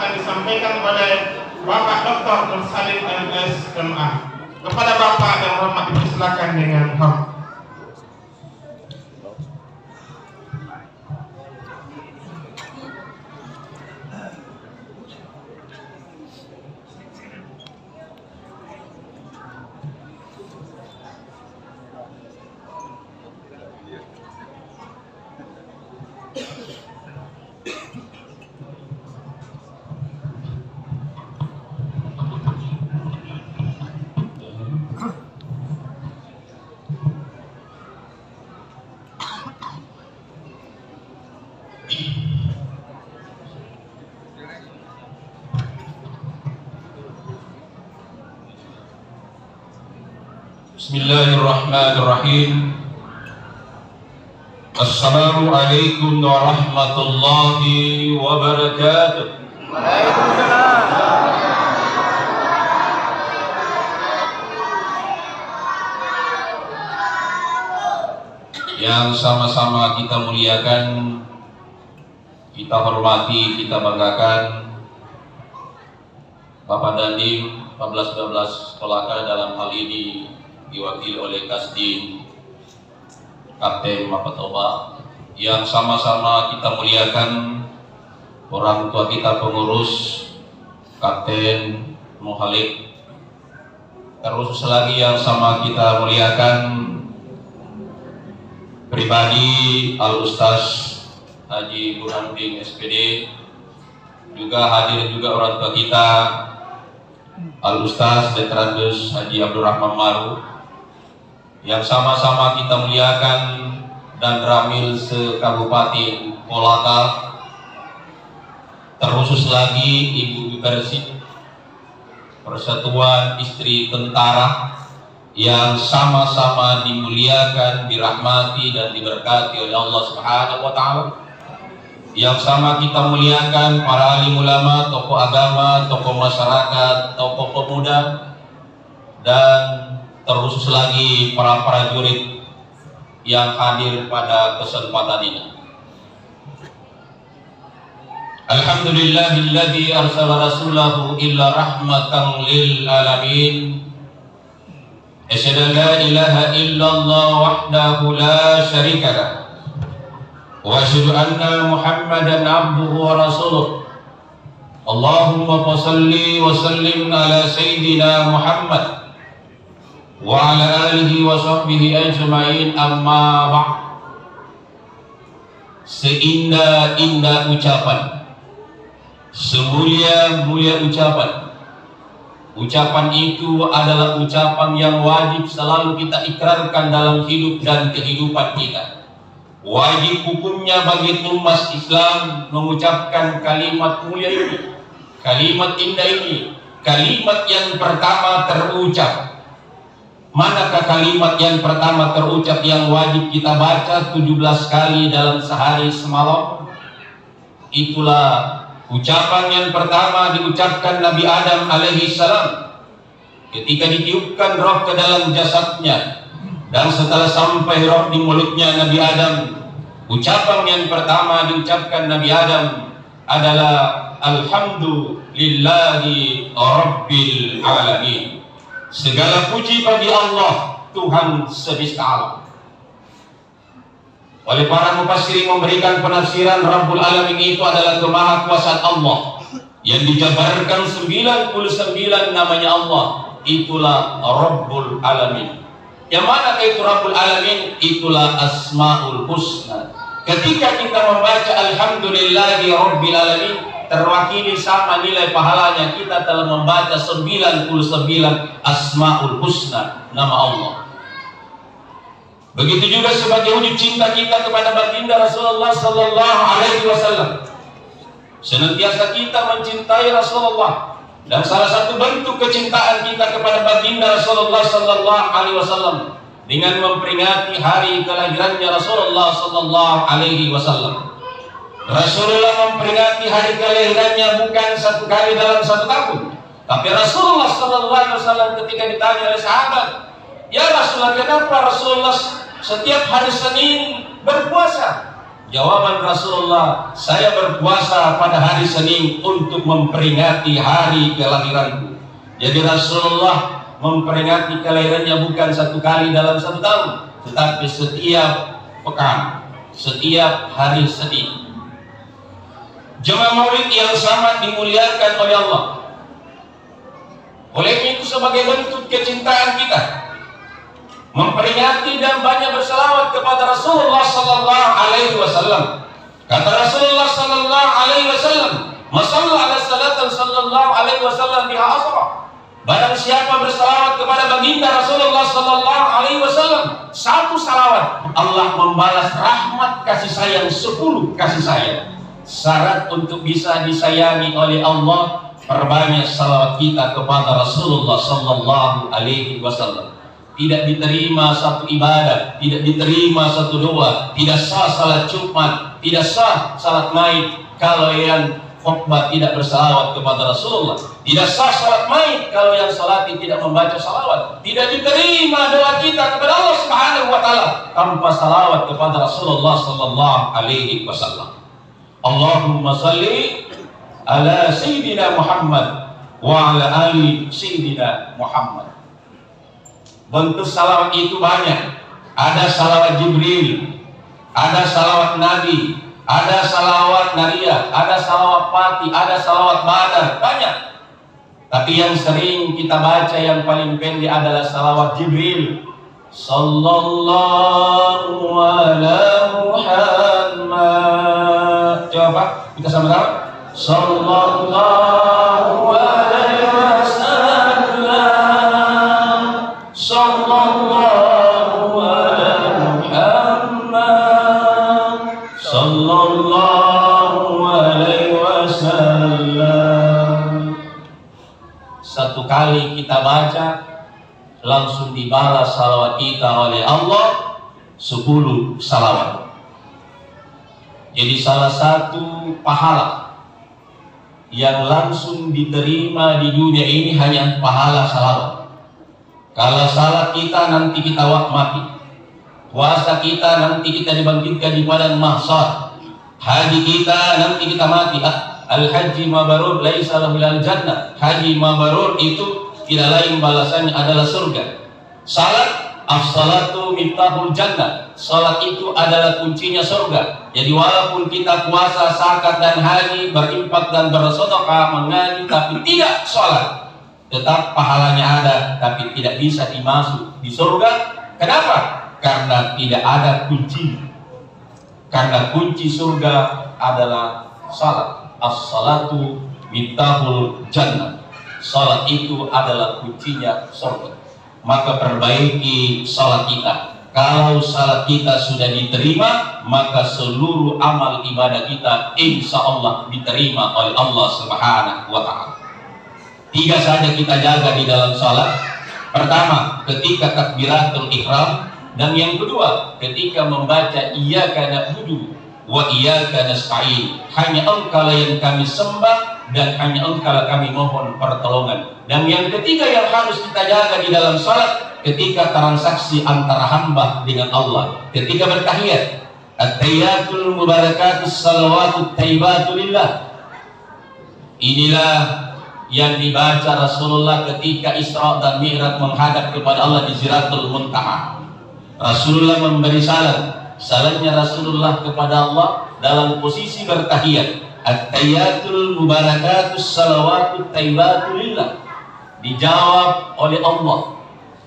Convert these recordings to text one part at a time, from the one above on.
akan disampaikan oleh Bapak Dr. Nur Salim MS MA. Kepada Bapak yang hormat dipersilakan dengan hormat. Bismillahirrahmanirrahim. Assalamualaikum warahmatullahi wabarakatuh. Yang sama-sama kita muliakan, kita hormati, kita banggakan Bapak Dandim 14-12 Sekolaka dalam hal ini diwakili oleh Kasdim Kapten Mapatoba, yang sama-sama kita muliakan orang tua kita pengurus Kapten Muhalik, terus lagi yang sama kita muliakan pribadi Al-Ustaz Haji Burhanuddin SPD, juga hadir juga orang tua kita Al-Ustaz Letrandes Haji Abdurrahman Maru, yang sama-sama kita muliakan dan Ramil se-Kabupaten Kolaka, terkhusus lagi Ibu Persib Persatuan Istri Tentara, yang sama-sama dimuliakan, dirahmati dan diberkati oleh Allah Subhanahu wa Ta'ala. Yang sama kita muliakan para alim ulama, tokoh agama, tokoh masyarakat, tokoh pemuda, dan terkhusus lagi para prajurit yang hadir pada kesempatan ini. Alhamdulillahilladzi arsala rasulahu illa rahmatan lil alamin. Asyhadu an la ilaha illallah wahdahu la syarika lah. Wa asyhadu anna Muhammadan abduhu wa rasuluh. Allahumma shalli wa sallim ala sayyidina Muhammad wa ala alihi wa sahbihi ajma'in, amma ba'd. Seindah-indah ucapan, semulia-mulia ucapan, ucapan itu adalah ucapan yang wajib selalu kita ikrarkan dalam hidup dan kehidupan kita. Wajib hukumnya bagi umat Islam mengucapkan kalimat mulia ini, kalimat indah ini, kalimat yang pertama terucap. Manakah kalimat yang pertama terucap yang wajib kita baca 17 kali dalam sehari semalam? Itulah ucapan yang pertama diucapkan Nabi Adam alaihi salam ketika ditiupkan roh ke dalam jasadnya, dan setelah sampai roh di mulutnya Nabi Adam, ucapan yang pertama diucapkan Nabi Adam adalah Alhamdulillahi Rabbil Alamin. Segala puji bagi Allah, Tuhan semesta alam. Oleh para mufassirin memberikan penafsiran Rabbul Alamin itu adalah kemahakuasaan Allah yang dijabarkan 99 namanya Allah. Itulah Rabbul Alamin. Yang mana itu Rabbul Alamin? Itulah Asmaul Husna. Ketika kita membaca Alhamdulillahi Rabbil Alamin, terwakili sama nilai pahalanya kita telah membaca 99 Asmaul Husna, nama Allah. Begitu juga sebagai wujud cinta kita kepada baginda Rasulullah sallallahu alaihi wasallam. Senantiasa kita mencintai Rasulullah, dan salah satu bentuk kecintaan kita kepada baginda Rasulullah sallallahu alaihi wasallam dengan memperingati hari kelahirannya Rasulullah sallallahu alaihi wasallam. Rasulullah memperingati hari kelahirannya bukan satu kali dalam satu tahun, tapi Rasulullah sallallahu alaihi wasallam ketika ditanya oleh sahabat, "Ya Rasulullah, kenapa Rasulullah setiap hari Senin berpuasa?" Jawaban Rasulullah, saya berpuasa pada hari Senin untuk memperingati hari kelahiranku. Jadi Rasulullah memperingati kelahirannya bukan satu kali dalam satu tahun, tetapi setiap pekan, setiap hari Senin. Jemaah Maulid yang sangat dimuliakan oleh Allah. Oleh itu sebagai bentuk kecintaan kita, memperingati dan banyak berselawat kepada Rasulullah sallallahu alaihi wasallam. Kata Rasulullah sallallahu alaihi wasallam, "Masalla ala salatan sallallahu alaihi wasallam biha asra." Barang siapa berselawat kepada baginda Rasulullah sallallahu alaihi wasallam, satu salawat, Allah membalas rahmat kasih sayang 10 kasih sayang. Syarat untuk bisa disayangi oleh Allah, perbanyak salawat kita kepada Rasulullah sallallahu alaihi wasallam. Tidak diterima satu ibadah, tidak diterima satu doa, tidak sah salat Jumat, tidak sah salat Maid kalau yang khutbah tidak bersalawat kepada Rasulullah. Tidak sah salat Maid kalau yang salati tidak membaca salawat. Tidak diterima doa kita kepada Allah Subhanahu wa taala tanpa salawat kepada Rasulullah sallallahu alaihi wasallam. Allahumma salli ala sayyidina Muhammad wa ala ali sayyidina Muhammad. Bentuk salawat itu banyak. Ada salawat Jibril, ada salawat Nabi, ada salawat Nariyah, ada salawat Pati, ada salawat Badar, banyak. Tapi yang sering kita baca yang paling pendek adalah salawat Jibril. Sallallahu ala Muhammad. Coba kita sama-sama. Sallallahu alaihi wasallam. Sallallahu ala Muhammad. Sallallahu alaihi wasallam. Satu kali kita baca, langsung dibalas salawat kita oleh Allah 10 salawat. Jadi salah satu pahala yang langsung diterima di dunia ini hanya pahala salawat. Kalau salat kita nanti kita mati, puasa kita nanti kita dibangkitkan di padang mahsyar, haji kita nanti kita mati. Al-haji mabrur laisa lahu ilal jannah. Haji mabrur itu tidak lain balasannya adalah surga. Salat, as-salatu miftahul jannah. Salat itu adalah kuncinya surga. Jadi walaupun kita puasa, zakat dan haji, berinfak dan bersedekah, mengaji, tapi tidak salat, tetap pahalanya ada, tapi tidak bisa dimasuk di surga. Kenapa? Karena tidak ada kunci. Karena kunci surga adalah salat. As-salatu miftahul jannah. Salat itu adalah kuncinya surga. Maka perbaiki salat kita. Kalau salat kita sudah diterima, maka seluruh amal ibadah kita insya Allah diterima oleh Allah Subhanahu wa ta'ala. 3 saja kita jaga di dalam salat. Pertama, ketika takbiratul ihram, dan yang kedua, ketika membaca iyyaka na'budu wa iyyaka nasta'in. Hanya Engkau yang kami sembah dan hanya Engkau kami mohon pertolongan. Dan yang ketiga yang harus kita jaga di dalam salat, ketika transaksi antara hamba dengan Allah, ketika bertahiyat, at-tahiyatul mubarakatus salawatut thayyibatu lillah. Inilah yang dibaca Rasulullah ketika Isra dan Mi'raj menghadap kepada Allah di Sidratul Muntaha. Rasulullah memberi salam. Salamnya Rasulullah kepada Allah dalam posisi bertahiyat, at-tahiyatul mubarakatus salawatut thayyibatu lillah. Dijawab oleh Allah,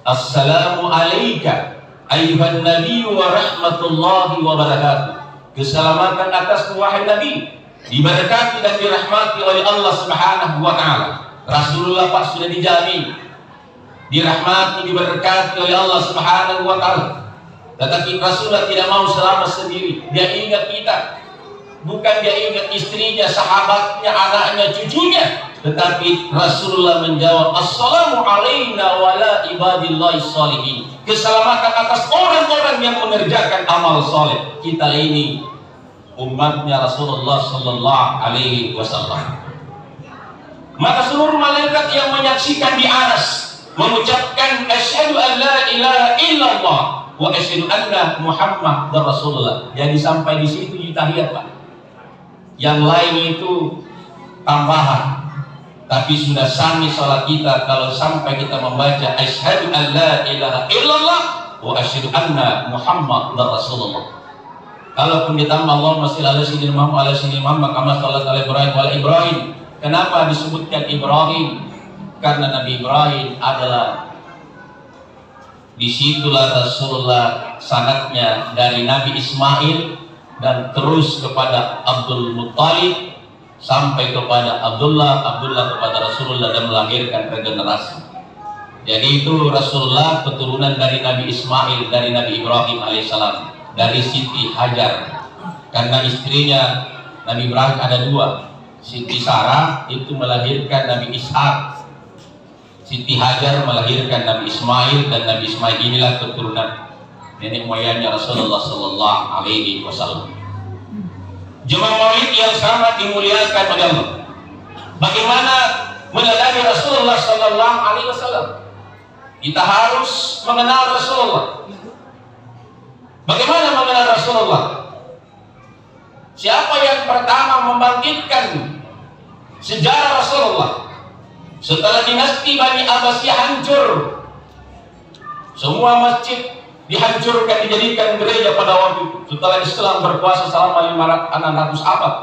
assalamu alayka ayyuhan nabi wa rahmatullahi wa barakatuh. Keselamatan atas wahai Nabi, diberkati dan dirahmati oleh Allah Subhanahu wa ta'ala. Rasulullah Pak sudah dijamin dirahmati, diberkati oleh Allah Subhanahu wa ta'ala. Tetapi Rasulullah tidak mau selamat sendiri. Dia ingat kita. Bukan dia ingat istrinya, sahabatnya, anaknya, cucunya. Tetapi Rasulullah menjawab, assalamu alayna wa la ibadillahi sholihin. Keselamatan atas orang-orang yang mengerjakan amal soleh. Kita ini umatnya Rasulullah sallallahu alaihi wasallam. Maka seluruh malaikat yang menyaksikan di aras mengucapkan asyhadu an la ilaha illallah wa asyhadu anna Muhammadar Rasulullah. Jadi sampai di situ tahiyat, Pak. Yang lain itu tambahan. Tapi sudah sami salat kita kalau sampai kita membaca asyhadu an la ilaha illallah wa asyhadu anna Muhammadar Rasulullah. Kalaupun ditambah Allahumma shalli ala sayyidina Muhammad kama shallaita ala Ibrahim wa ala Ibrahim. Kenapa disebutkan Ibrahim? Karena Nabi Ibrahim adalah disitulah Rasulullah sanadnya dari Nabi Ismail dan terus kepada Abdul Muttalib sampai kepada Abdullah kepada Rasulullah dan melahirkan regenerasi. Jadi itu Rasulullah keturunan dari Nabi Ismail, dari Nabi Ibrahim alaihissalam, dari Siti Hajar. Karena istrinya Nabi Ibrahim ada dua, Siti Sarah itu melahirkan Nabi Ishak, Siti Hajar melahirkan Nabi Ismail, dan Nabi Ismail inilah keturunan nenek moyangnya Rasulullah Sallallahu Alaihi Wasallam. Jemaah Maulid yang sangat dimuliakan oleh Allah, bagaimana meneladani Rasulullah Sallallahu Alaihi Wasallam? Kita harus mengenal Rasulullah. Bagaimana mengenal Rasulullah? Siapa yang pertama membangkitkan sejarah Rasulullah? Setelah dinasti Bani Abbasiyah hancur, semua masjid dihancurkan, dijadikan gereja pada waktu itu. Setelah Islam berkuasa selama 600 abad,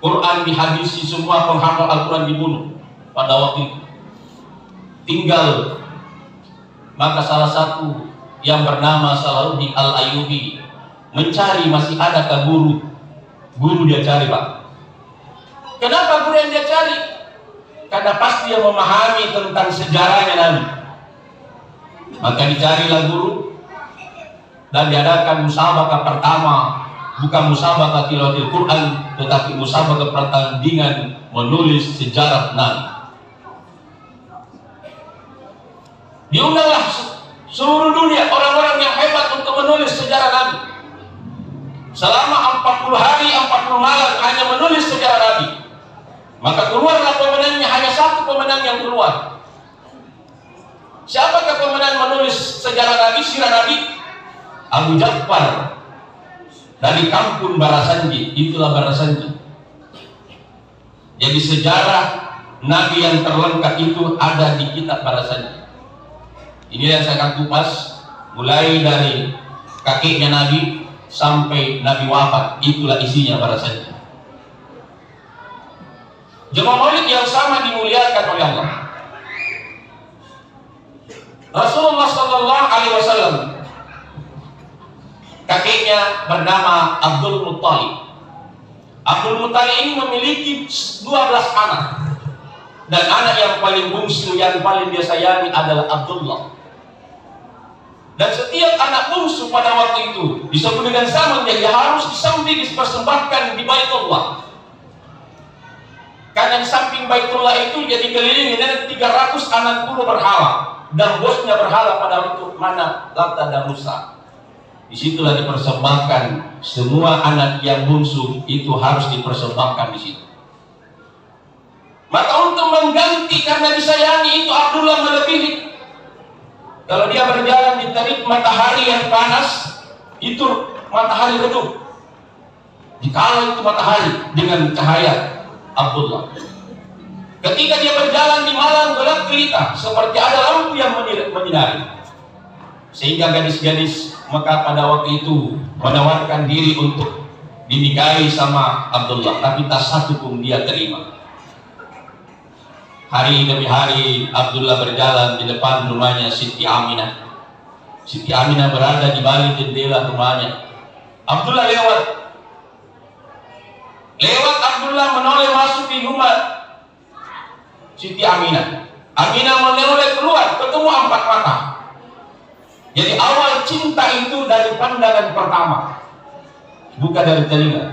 Quran dihabisi, semua penghafal Al-Quran dibunuh pada waktu itu. Tinggal maka salah satu yang bernama Salahuddin Al-Ayyubi mencari masih adakah guru dia cari, Pak. Kenapa guru yang dia cari? Karena pasti dia memahami tentang sejarahnya Nabi. Maka dicarilah guru dan diadakan musabaqah pertama, bukan musabaqah tilawatil Quran, tetapi musabaqah pertandingan menulis sejarah Nabi. Diundanglah seluruh dunia orang-orang yang hebat untuk menulis sejarah Nabi. Selama 40 hari 40 malam hanya menulis sejarah Nabi. Maka keluarlah pemenangnya, hanya satu pemenang yang keluar. Siapakah pemenang menulis sejarah Nabi, sirah Nabi? Abu Ja'far dari kampung Barasanji, itulah Barasanji. Jadi sejarah Nabi yang terlengkap itu ada di kitab Barasanji. Ini yang saya akan kupas mulai dari kakeknya Nabi sampai Nabi wafat, itulah isinya Barasanji. Jemaah Maulid yang sama dimuliakan oleh Allah. Rasulullah Sallallahu Alaihi Wasallam, kakeknya bernama Abdul Muttalib. Abdul Muttalib ini memiliki 12 anak, dan anak yang paling bungsu, yang paling dia sayangi adalah Abdullah. Dan setiap anak bungsu pada waktu itu disebut dengan sama, dia harus disembelih, dipersembahkan di Baitullah. Karena di samping Baitullah itu jadi keliling dengan 300 anak bulu berhala, dan bosnya berhala pada waktu mana Lata dan Musa. Disitulah dipersembahkan semua anak yang bungsu itu harus dipersembahkan di situ. Maka untuk mengganti karena disayangi itu Abdullah melebihi. Kalau dia berjalan di terik matahari yang panas, itu matahari redup. Dikala itu matahari dengan cahaya Abdullah. Ketika dia berjalan di malam gelap gelita, seperti ada lampu yang menyinari. Sehingga gadis-gadis Mekah pada waktu itu menawarkan diri untuk dinikahi sama Abdullah, tapi tak satu pun dia terima. Hari demi hari Abdullah berjalan di depan rumahnya Siti Aminah. Siti Aminah berada di balik jendela rumahnya. Abdullah lewat Abdullah menoleh masuk di rumah Siti Aminah. Aminah menoleh keluar, ketemu 4 mata. Jadi awal cinta itu dari pandangan pertama, bukan dari telinga.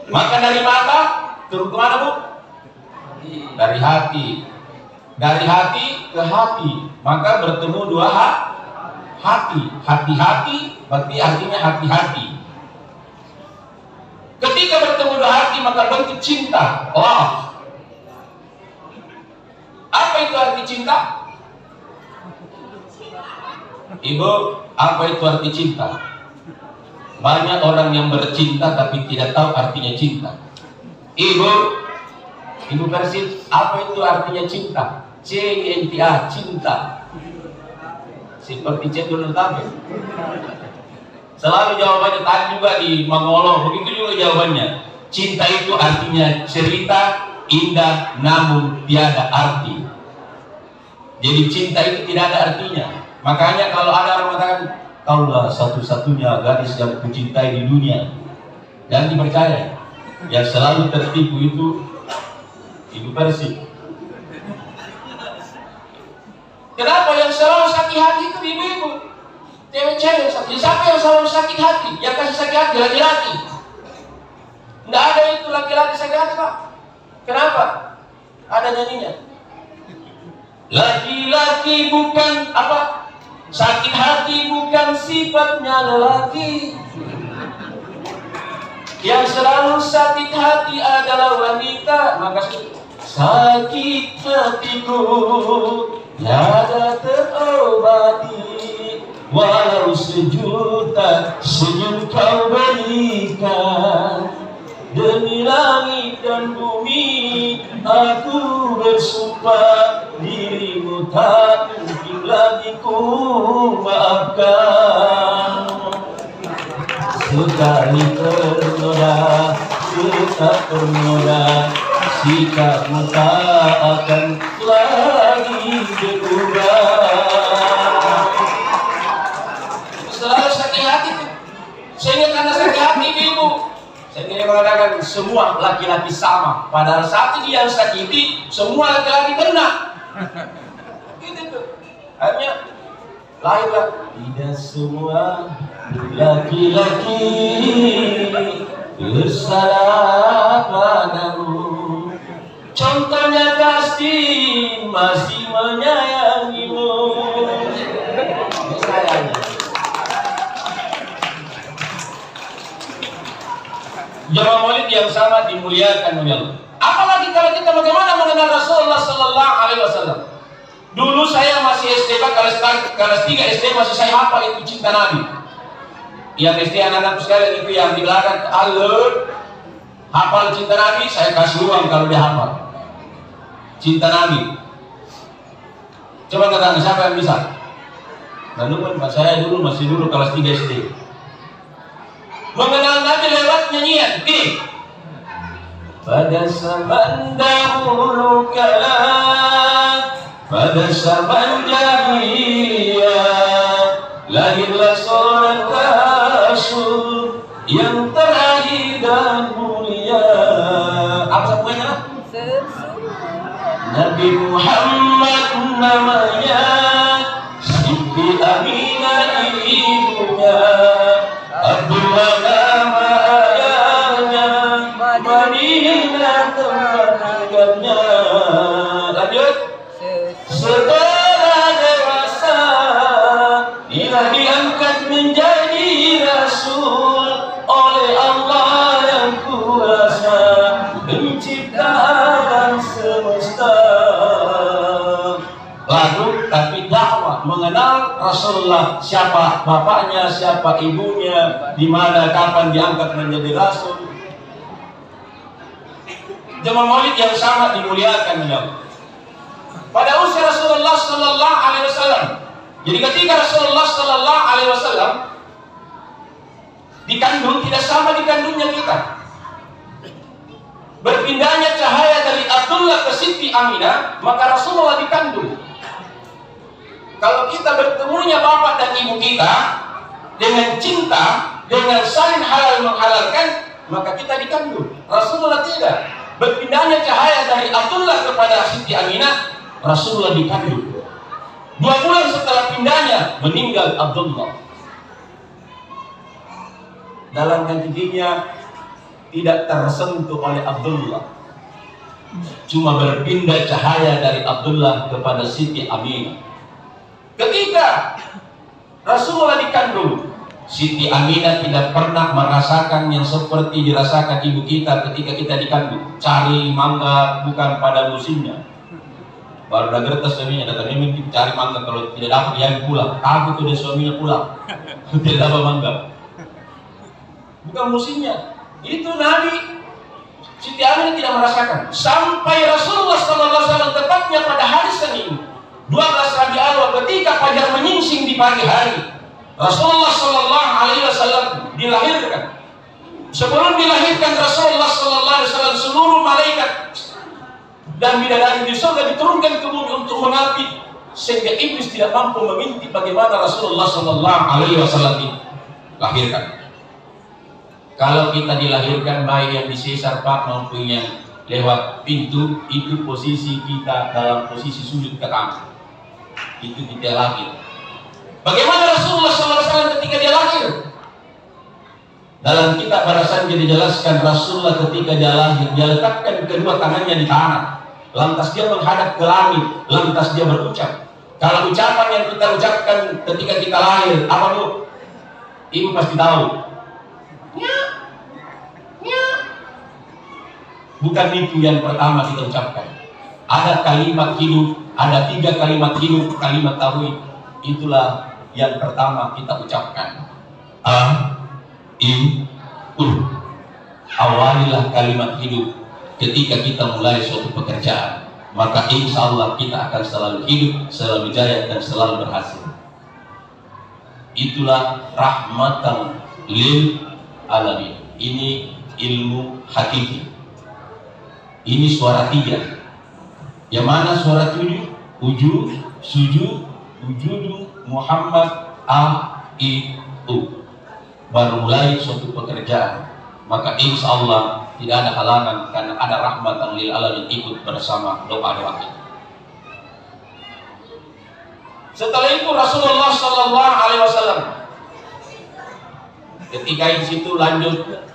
Maka dari mata turun ke mana, Bu? Dari hati. Dari hati ke hati, maka bertemu 2 hati. Hati-hati berarti artinya hati-hati. Ketika bertemu 2 hati maka bentuk cinta, love. Apa itu arti cinta? Ibu, apa itu arti cinta? Banyak orang yang bercinta tapi tidak tahu artinya cinta. Ibu Persib, apa itu artinya cinta? C-I-N-T-A, cinta. Seperti cendol tabe. Selalu jawabannya tadi juga di Mangolo, begitu juga jawabannya. Cinta itu artinya cerita indah namun tiada arti. Jadi cinta itu tidak ada artinya. Makanya kalau ada orang mengatakan, kaulah satu-satunya gadis yang kucintai di dunia, jangan dipercaya. Yang selalu tertipu itu Ibu Persib. Kenapa yang selalu sakit hati itu ibu-ibu? Cewek-cewek sakit. Siapa yang selalu sakit hati? Yang kasih sakit hati laki-laki. Tidak ada itu laki-laki sakit hati, Pak. Kenapa? Ada nyanyinya. Laki-laki bukan apa? Sakit hati bukan sifatnya lelaki. Yang selalu sakit hati adalah wanita. Maka sakit hatiku tiada terobati, walau sejuta senyum kau berikan. Demi langit dan bumi aku bersumpah, dirimu tak mungkin lagi ku maafkan. Sekali ternoda, tetap ternoda, sikapmu tak akan lagi berubah. Selalu sakit hati tuh. Sehingga karena sakit hati ibu, saya mengatakan semua laki-laki sama. Padahal saat ini yang sakiti semua laki-laki kena. Gitu tuh. Akhirnya lahirlah tidak semua laki-laki bersalah padamu. Contohnya Kastin masih menyayangimu. Sayangnya. Jemaah Maulid yang sama dimuliakan oleh Allah. Apalagi kalau kita bagaimana mengenal Rasulullah Sallallahu Alaihi Wasallam. Dulu saya masih SD, kelas 3 SD masih saya hafal itu cinta Nabi. Yang SD anak-anak sekalian itu yang di belakang alur hafal cinta Nabi, saya kasih uang kalau dia hafal cinta Nabi. Coba katakan siapa yang bisa? Lalu Pak saya dulu masih kelas 3 SD. Mengenal Nabi lewat nyanyian ini. Pada zaman dahulu kala, pada zaman jahiliyah, lahirlah seorang rasul yang terakhir dan mulia. Apa semuanya? Nabi Muhammad namanya, Siti Aminah ibunya, Abdullah nama ayahnya, Madinah tempat tinggalnya. Lanjut. Setelah dewasa, dia diangkat menjadi rasul oleh Allah yang kuasa, pencipta alam semesta. Lagu tapi dakwah mengenal Rasulullah, siapa bapaknya, siapa ibunya, di mana kapan diangkat menjadi rasul. Jemaah Maulid yang sama dimuliakan Allah. Pada usia Rasulullah Sallallahu Alaihi Wasallam. Jadi ketika Rasulullah Sallallahu Alaihi Wasallam dikandung, tidak sama dikandungnya kita. Berpindahnya cahaya dari Abdullah ke Siti Aminah, maka Rasulullah dikandung. Kalau kita bertemunya bapak dan ibu kita dengan cinta, dengan saling halal menghalalkan, maka kita dikandung. Rasulullah tidak. Berpindahnya cahaya dari Abdullah kepada Siti Aminah, Rasulullah dikandung. 2 bulan setelah pindahnya meninggal Abdullah. Dalam hatinya tidak tersentuh oleh Abdullah. Cuma berpindah cahaya dari Abdullah kepada Siti Aminah. Ketika Rasulullah dikandung, Siti Aminah tidak pernah merasakan yang seperti dirasakan ibu kita ketika kita dikandung. Cari mangga bukan pada musimnya. Baru udah gertas suaminya, datang ini cari mangga, kalau tidak dapat dia pulang. Takut tuh dia suaminya pulang. Tidak dapat mangga. Bukan musimnya. Itu Nabi Siti Aminah tidak merasakan. Sampai Rasulullah SAW tepatnya pada hari Senin 12 Rabiul Awal ketika fajar menyingsing di pagi hari, Rasulullah SAW dilahirkan. Sebelum dilahirkan Rasulullah SAW, seluruh malaikat dan bidadari di surga diturunkan ke bumi untuk mengabdi, sehingga iblis tidak mampu mengintip bagaimana Rasulullah SAW dilahirkan. Kalau kita dilahirkan baik yang di sesar Pak maupun yang lewat pintu, itu posisi kita dalam posisi sujud ke kanan. Itu kita lahir. Bagaimana Rasulullah SAW ketika dia lahir? Dalam kitab Barasan jadi dijelaskan Rasulullah ketika dia lahir, dia letakkan kedua tangannya di tanah. Lantas dia menghadap ke langit, lantas dia berucap. Kalau ucapan yang kita ucapkan ketika kita lahir, apa Bu? Ibu pasti tahu. Bukan itu yang pertama kita ucapkan. Ada kalimat hidup, ada 3 kalimat hidup, kalimat tauhid. Itulah yang pertama kita ucapkan. Awalilah kalimat hidup ketika kita mulai suatu pekerjaan, maka insya Allah kita akan selalu hidup, selalu jaya, dan selalu berhasil. Itulah rahmatan lil alamin. Ini ilmu hakiki. Ini suara 3. Yang mana suara 7? Wujud, sujud, wujudu, Muhammad, A-I-U. Baru mulai suatu pekerjaan, maka insya Allah tidak ada halangan, karena ada rahmatan lil alamin ikut bersama doa-doa kita. Setelah itu Rasulullah SAW ketika di situ lanjut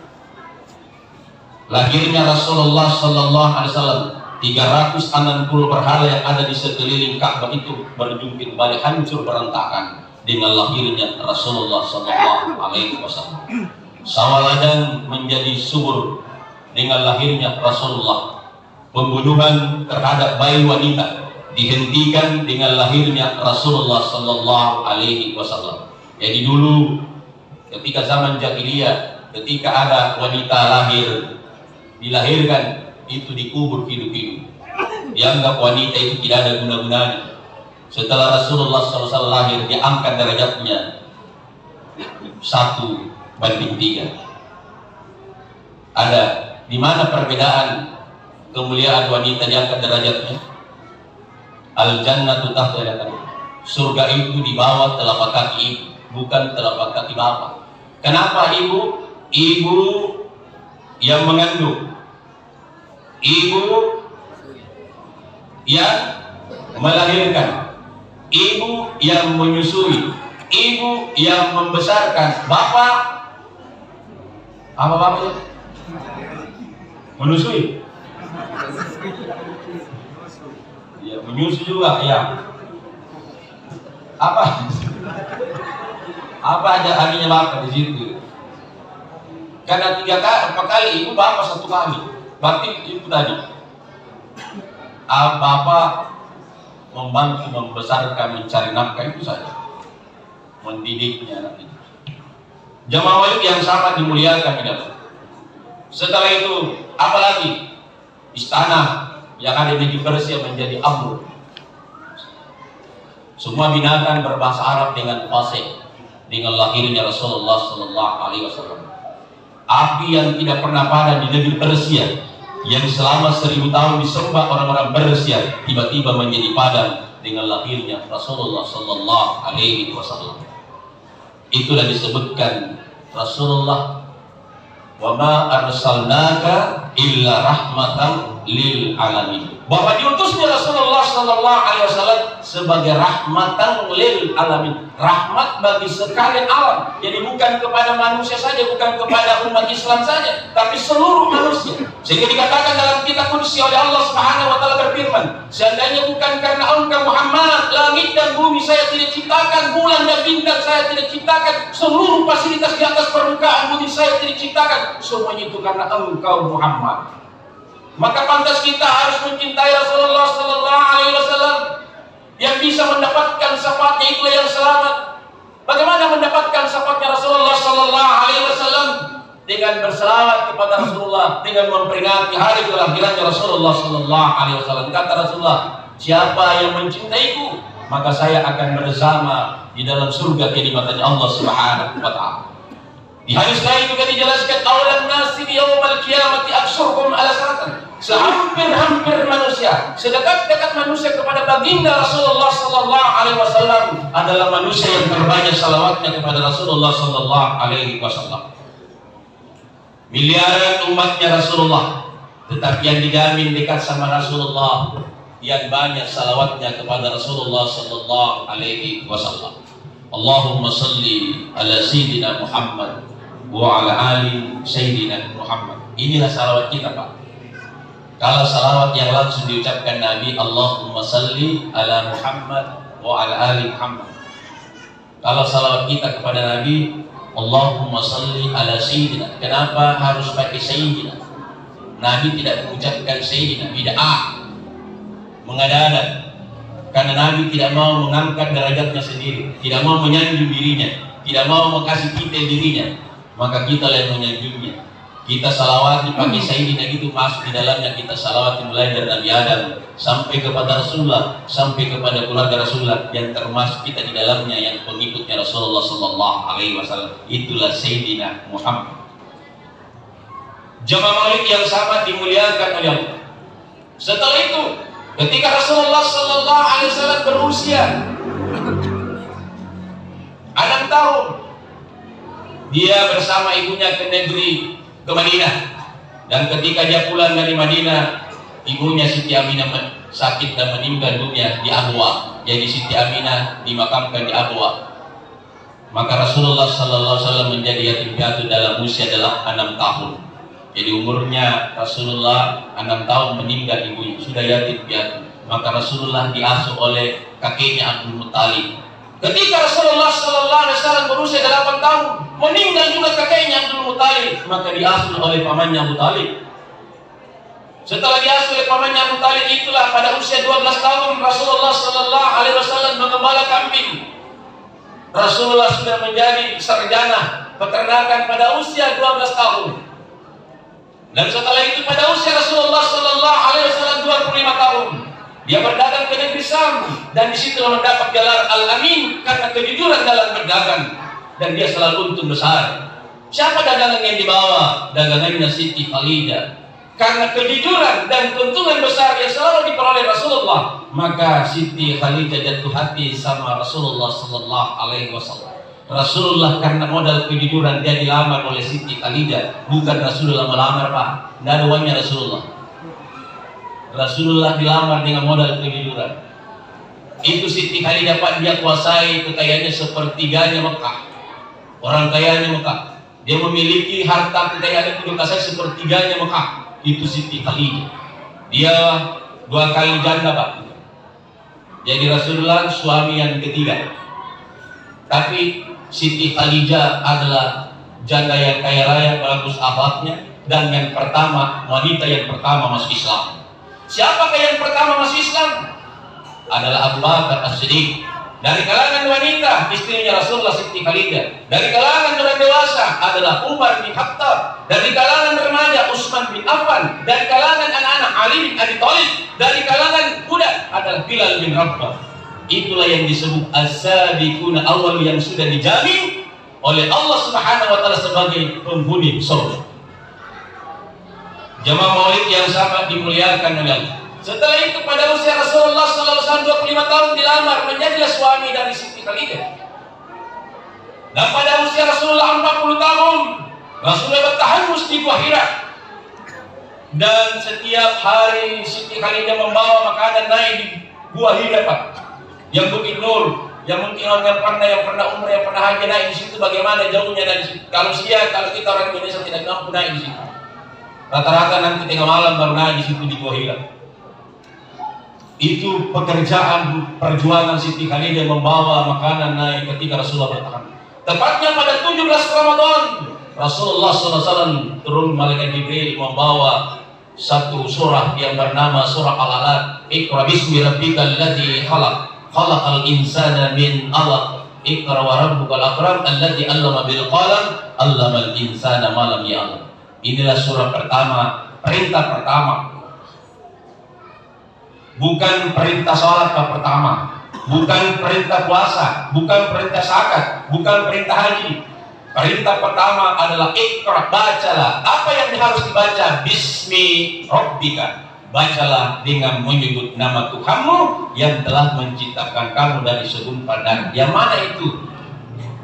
lahirnya Rasulullah SAW. 360 berhala yang ada di sekeliling Ka'bah itu berjungkit balik, hancur berantakan dengan lahirnya Rasulullah SAW. Sawaladan menjadi subur dengan lahirnya Rasulullah. Pembunuhan terhadap bayi wanita dihentikan dengan lahirnya Rasulullah SAW. Jadi dulu ketika zaman jahiliyah, ketika ada wanita lahir, dilahirkan itu dikubur hidup-hidup, dianggap wanita itu tidak ada guna-gunanya. Setelah Rasulullah SAW lahir, diangkat derajatnya 1:3. Ada di mana perbedaan kemuliaan wanita diangkat derajatnya? Al-jannatu tahta yadayhi. Surga itu di bawah telapak kaki ibu, bukan telapak kaki bapak. Kenapa ibu? Ibu yang mengandung, ibu yang melahirkan, ibu yang menyusui, ibu yang membesarkan. Bapak apa bapaknya? Menyusui. Ya, menyusui juga ya. Apa? Apa aja artinya bapak di situ? Karena 3 kali ibu, bapak 1 kali. Berarti itu tadi. Bapak membantu membesarkan, mencari nafkah, itu saja. Mendidiknya anak itu. Jamaah wajib yang sangat dimuliakan tidak. Setelah itu, apalagi istana yang ada di Persia menjadi amrul. Semua binatang berbahasa Arab dengan fasih dengan lahirnya Rasulullah SAW. Api yang tidak pernah padam di negeri Persia, yang selama 1000 tahun disembah orang-orang Persia, tiba-tiba menjadi padam dengan lahirnya Rasulullah SAW. Itulah disebutkan Rasulullah, wa ma arsalnaka illa rahmatan lil alamin. Bahwa diutusnya Rasulullah SAW sebagai rahmatan lil alamin, rahmat bagi sekalian alam. Jadi bukan kepada manusia saja, bukan kepada umat Islam saja, tapi seluruh manusia. Sehingga dikatakan dalam kitab qudsi oleh Allah Subhanahu wa taala berfirman, seandainya bukan karena engkau Muhammad, langit dan bumi saya tidak ciptakan, bulan dan bintang saya tidak ciptakan, seluruh fasilitas di atas permukaan bumi saya tidak ciptakan, semuanya itu karena engkau Muhammad. Maka pantas kita harus mencintai Rasulullah sallallahu alaihi wasallam. Yang bisa mendapatkan syafaatnya itulah yang selamat. Bagaimana mendapatkan syafaatnya Rasulullah sallallahu alaihi wasallam? Dengan berselawat kepada Rasulullah, dengan memperingati hari kelahirannya Rasulullah sallallahu alaihi wasallam. Kata Rasulullah, siapa yang mencintaiku, maka saya akan bersama di dalam surga kenikmatannya Allah Subhanahu wa taala. Di hadis lain juga dijelaskan, awalan nasi di yaumil qiyamati aksurkum ala saratan. Sehampir-hampir manusia, sedekat-dekat manusia kepada baginda Rasulullah sallallahu alaihi wasallam adalah manusia yang terbanyak salawatnya kepada Rasulullah sallallahu alaihi wasallam. Miliaran umatnya Rasulullah, tetapi yang dijamin dekat sama Rasulullah yang banyak salawatnya kepada Rasulullah sallallahu alaihi wasallam. Allahumma salli ala sayyidina Muhammad wa ala ali sayyidina Muhammad. Inilah salawat kita, Pak. Kalau salawat yang langsung diucapkan Nabi, Allahumma salli ala Muhammad wa ala ali Muhammad. Kalau salawat kita kepada Nabi, Allahumma salli ala sayyidina. Kenapa harus pakai sayyidina? Nabi tidak mengucapkan sayyidina, bid'ah, mengada-ada. Karena Nabi tidak mau mengangkat derajatnya sendiri, tidak mau menyanjung dirinya, tidak mau mengkasih titel dirinya, maka kita yang menyanjungnya. Kita salawati pakai sayyidina, itu masuk di dalamnya. Kita salawati mulai dari Nabi Adam sampai kepada Rasulullah, sampai kepada keluarga Rasulullah, yang termasuk kita di dalamnya yang pengikutnya Rasulullah sallallahu alaihi wasallam. Itulah sayyidina Muhammad. Jamaah maulid yang sama dimuliakan oleh Allah. Setelah itu, ketika Rasulullah sallallahu alaihi wasallam berusia 6 tahun, dia bersama ibunya ke negeri, ke Madinah. Dan ketika dia pulang dari Madinah, ibunya Siti Aminah sakit dan meninggal dunia di Abwa. Jadi Siti Aminah dimakamkan di Abwa. Maka Rasulullah sallallahu alaihi wasallam menjadi yatim piatu dalam usia 6 tahun. Jadi umurnya Rasulullah 6 tahun meninggal ibunya, sudah yatim piatu. Maka Rasulullah diasuh oleh kakeknya Abdul Muttalib. Ketika Rasulullah sallallahu alaihi wasallam berusia 8 tahun, meninggal juga kakeknya Abdul Muttalib, maka diasuh oleh pamannya Abu Talib. Setelah diasuh oleh pamannya Abu Talib, itulah pada usia 12 tahun Rasulullah sallallahu alaihi wasallam mengembala kambing. Rasulullah sudah menjadi sarjana peternakan pada usia 12 tahun. Dan setelah itu pada usia Rasulullah sallallahu alaihi wasallam 25 tahun, dia berdagang ke negeri Sam, dan disitulah mendapat gelar Al-Amin karena kejujuran dalam berdagang, dan dia selalu untung besar. Siapa dagangan yang dibawa? Dagangannya Siti Khadiijah. Karena kejujuran dan keuntungan besar yang selalu diperoleh Rasulullah, maka Siti Khadiijah jatuh hati sama Rasulullah sallallahu alaihi wasallam. Rasulullah karena modal kejujuran dia dilamar oleh Siti Khadiijah, bukan Rasulullah melamar, Pak. Tidak ada uangnya Rasulullah. Rasulullah dilamar dengan modal kejujuran. Itu Siti Khadiijah, Pak, dia kuasai kekayaannya sepertiganya Mekah. Orang kayanya Mekah. Dia memiliki harta kekayaan yang dikuasai sepertiganya Mekah. Itu Siti Khadiijah. Dia 2 kali janda, Pak. Jadi Rasulullah suami yang ketiga. Tapi Siti Khadiijah adalah janda yang kaya raya, bagus akhlaknya, dan yang pertama, wanita yang pertama masuk Islam. Siapakah yang pertama masuk Islam? Adalah Abu Bakar As-Siddiq. Dari kalangan wanita, istrinya Rasulullah Siti Khadiijah. Dari kalangan orang dewasa adalah Umar bin Khattab. Dari kalangan remaja Utsman bin Affan. Dari kalangan anak-anak Ali bin Abi Thalib. Dari kalangan budak adalah Bilal bin Rabah. Itulah yang disebut as-sabiquna awal, yang sudah dijamin oleh Allah Subhanahu wa taala sebagai penghuni surga. Jamaah maulid yang sangat dimuliakan oleh Allah. Setelah itu pada usia Rasulullah sallallahu alaihi wasallam 25 tahun dilamar, menjadilah suami dari Siti Khadiijah. Dan pada usia Rasulullah 40 tahun Rasulullah bertahanus di Gua Hira. Dan setiap hari Siti Khadiijah membawa makanan naik di Gua Hira, Pak. Yang Bukit Nur, yang mungkin orang yang pernah umrah, yang pernah haji naik di situ, bagaimana jauhnya dari situ. Kalau kita orang Indonesia tidak mampu naik di situ. Rata-rata nanti tengah malam baru naik di situ di Gua Hira. Itu pekerjaan perjuangan Siti Khadiijah membawa makanan naik ketika Rasulullah bertahan. Tepatnya pada 17 Ramadan Rasulullah SAW turun malaikat Jibril membawa satu surah yang bernama surah Al-Alaq. Iqra bismi rabbikal ladzi khalaq, khalaqal insana min 'alaq, Iqra wa rabbukal akram alladzi 'allama bil qalam, 'allamal insana ma lam ya'lam. Inilah surah pertama, perintah pertama. Bukan perintah salat pertama, bukan perintah puasa, bukan perintah zakat, bukan perintah haji. Perintah pertama adalah Iqra, bacalah. Apa yang harus dibaca? Bismi Rabbika, bacalah dengan menyebut nama Tuhanmu yang telah menciptakan kamu dari segumpal darah. Yang mana itu?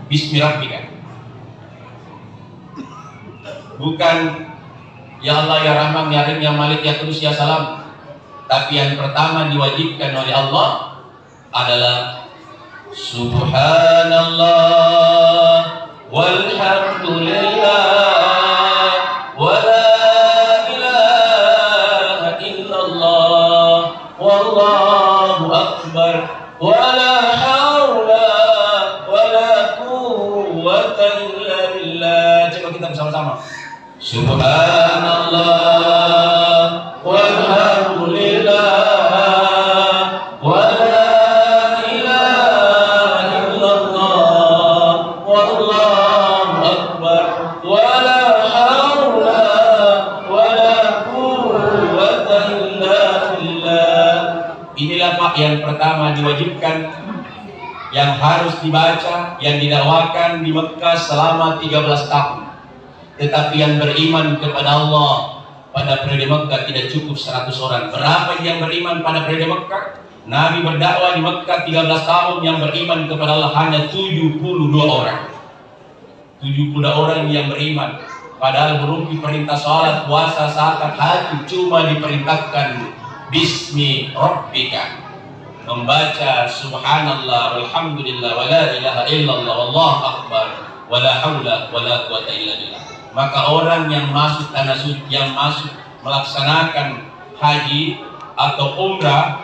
Bismi Rabbika. Bukan ya Allah, ya Rahman, ya Rahim, ya Malik, ya Kudus, ya Salam. Tapi yang pertama diwajibkan oleh Allah adalah Subhanallah walhamdulillah wa la ilaha illallah wallahu akbar wa la haula wa la quwwata illa billah. Coba kita bersama-sama. Subhanallah walhamdulillah wa la ilaha illallah wallahu akbar wa la haula wa la quwwata illa billah. Inilah Pak yang pertama diwajibkan, yang harus dibaca, yang didakwakan di Mekah selama 13 tahun. Tetapi yang beriman kepada Allah pada periode Mekah tidak cukup 100 orang. Berapa yang beriman pada periode Mekah? Nabi berdakwah di Mekah 13 tahun, yang beriman kepada Allah hanya 72 orang. 72 orang yang beriman. Padahal berumpi perintah salat, puasa, zakat, haji, cuma diperintahkan Bismi Rabbika, membaca Subhanallah walhamdulillah wa la ilaha illallah wallahu akbar wa la haula wa la quwwata illa billah. Maka orang yang masuk tanah suci, yang masuk melaksanakan haji atau umrah,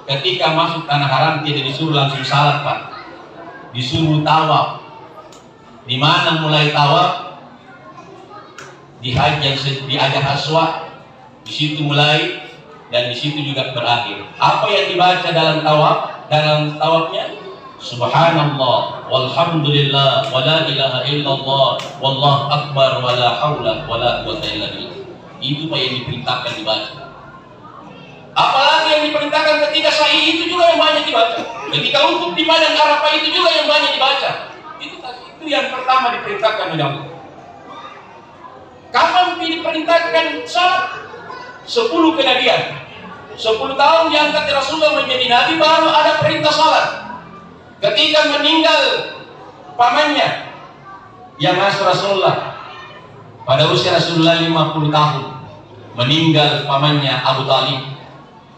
ketika masuk tanah haram tidak disuruh langsung salat Pak, disuruh tawaf. Di mana mulai tawaf? Di haji yang di Hajar Aswad, di situ mulai dan di situ juga berakhir. Apa yang dibaca dalam tawaf? Dalam tawafnya Subhanallah walhamdulillah wa la ilaha illallah wallahu akbar wa la haula wa la quwwata illa billah. Itu Pak yang diperintahkan dibaca. Apalagi yang diperintahkan ketika sa'i, itu juga yang banyak dibaca. Ketika wukuf di padang Arafah, itu juga yang banyak dibaca. Itu yang pertama diperintahkan oleh Allah. Kapan diperintahkan salat? 10 kenabian. 10 tahun diangkat Rasulullah menjadi nabi, baru ada perintah salat. Ketika meninggal pamannya yang masuk Rasulullah pada usia Rasulullah 50 tahun, meninggal pamannya Abu Talib.